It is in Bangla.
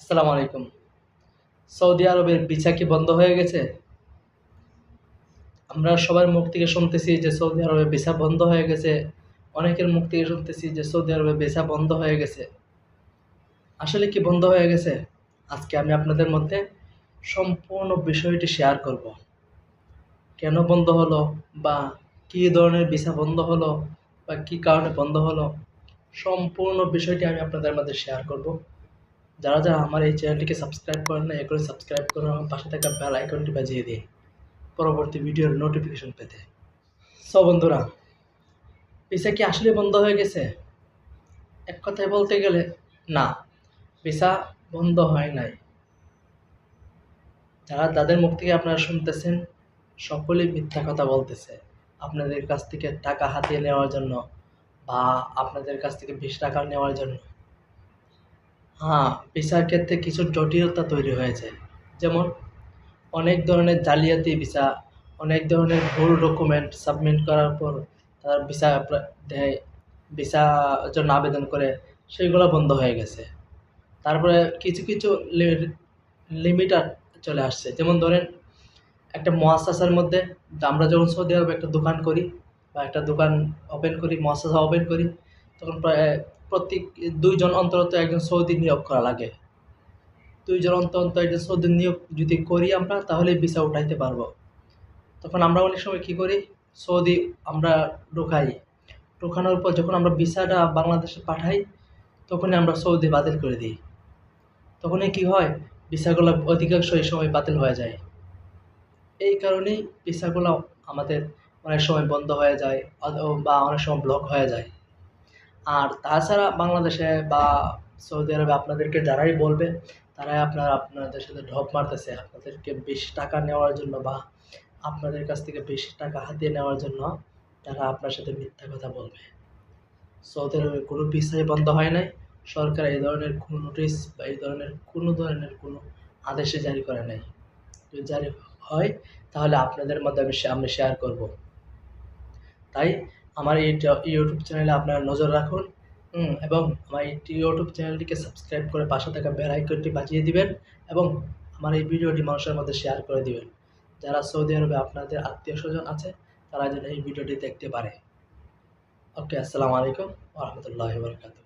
আসসালামু আলাইকুম। সৌদি আরবের ভিসা কি বন্ধ হয়ে গেছে? আমরা সবার মুখ থেকে শুনতেছি যে সৌদি আরবে ভিসা বন্ধ হয়ে গেছে। অনেকের মুখ থেকে শুনতেছি যে সৌদি আরবে ভিসা বন্ধ হয়ে গেছে। আসলে কি বন্ধ হয়ে গেছে? আজকে আমি আপনাদের মধ্যে সম্পূর্ণ বিষয়টি শেয়ার করব। কেন বন্ধ হলো বা কী ধরনের ভিসা বন্ধ হলো বা কী কারণে বন্ধ হলো, সম্পূর্ণ বিষয়টি আমি আপনাদের মাঝে শেয়ার করব। যারা আমার এই চ্যানেলটিকে সাবস্ক্রাইব করেন নাই, এখনই সাবস্ক্রাইব করুন এবং পাশে থাকা বেল আইকনটি বাজিয়ে দিন পরবর্তী ভিডিওর নোটিফিকেশন পেতে। সো বন্ধুরা, ভিসা কি আসলে বন্ধ হয়ে গেছে? এক কথায় বলতে গেলে না, ভিসা বন্ধ হয় নাই। যাদের মুখ থেকে আপনারা শুনতেছেন সকলেই মিথ্যা কথা বলতেছে আপনাদের কাছ থেকে টাকা হাতিয়ে নেওয়ার জন্য বা আপনাদের কাছ থেকে 20 টাকা নেওয়ার জন্য। হ্যাঁ, ভিসার ক্ষেত্রে কিছু জটিলতা তৈরি হয়েছে। যেমন অনেক ধরনের জালিয়াতি ভিসা, অনেক ধরনের ভুল ডকুমেন্ট সাবমিট করার পর তারা ভিসা দেয়, ভিসার জন্য আবেদন করে, সেগুলো বন্ধ হয়ে গেছে। তারপরে কিছু লিমিটার চলে আসছে। যেমন ধরেন একটা মুআসসাসার মধ্যে আমরা যখন সৌদি আরবে একটা দোকান করি বা একটা দোকান ওপেন করি, মুআসসাসা ওপেন করি, তখন প্রায় প্রত্যেক ২ জন অন্তত একজন সৌদি নিয়োগ করা লাগে। ২ জন অন্তত একজন সৌদি নিয়োগ যদি করি আমরা, তাহলেই ভিসা উঠাইতে পারবো। তখন আমরা অনেক সময় কী করি, সৌদি আমরা ঢুকাই। ঢোকানোর পর যখন আমরা ভিসাটা বাংলাদেশে পাঠাই, তখনই আমরা সৌদি বাতিল করে দিই। তখনই কী হয়, ভিসাগুলো অধিকাংশ এই সময় বাতিল হয়ে যায়। এই কারণেই ভিসাগুলো আমাদের অনেক সময় বন্ধ হয়ে যায় বা অনেক সময় ব্লক হয়ে যায়। আর তাছাড়া বাংলাদেশে বা সৌদি আরবে আপনাদেরকে যারাই বলবে, তারাই আপনাদের সাথে ঢপ মারতেছে। আপনাদেরকে বেশি টাকা নেওয়ার জন্য বা আপনাদের কাছ থেকে বেশি টাকা হাতিয়ে নেওয়ার জন্য তারা আপনার সাথে মিথ্যা কথা বলবে। সৌদি আরবে কোনো ভিসাই বন্ধ হয় নাই। সরকার এই ধরনের কোনো নোটিশ বা এই ধরনের কোনো আদেশই জারি করে নাই। যদি জারি হয় তাহলে আপনাদের মধ্যে আমি শেয়ার করব। তাই আমার এই ইউটিউব চ্যানেলে আপনারা নজর রাখুন, এবং আমার এই ইউটিউব চ্যানেলটিকে সাবস্ক্রাইব করে পাশে থাকা বেল আইকনটি বাজিয়ে দিবেন এবং আমার এই ভিডিওটি মানুষের মধ্যে শেয়ার করে দিবেন। যারা সৌদি আরবে আপনাদের আত্মীয়স্বজন আছে, তারা যেন এই ভিডিওটি দেখতে পারে। ওকে, আসসালামু আলাইকুম ওয়া রাহমাতুল্লাহি ওয়া বারাকাতুহু।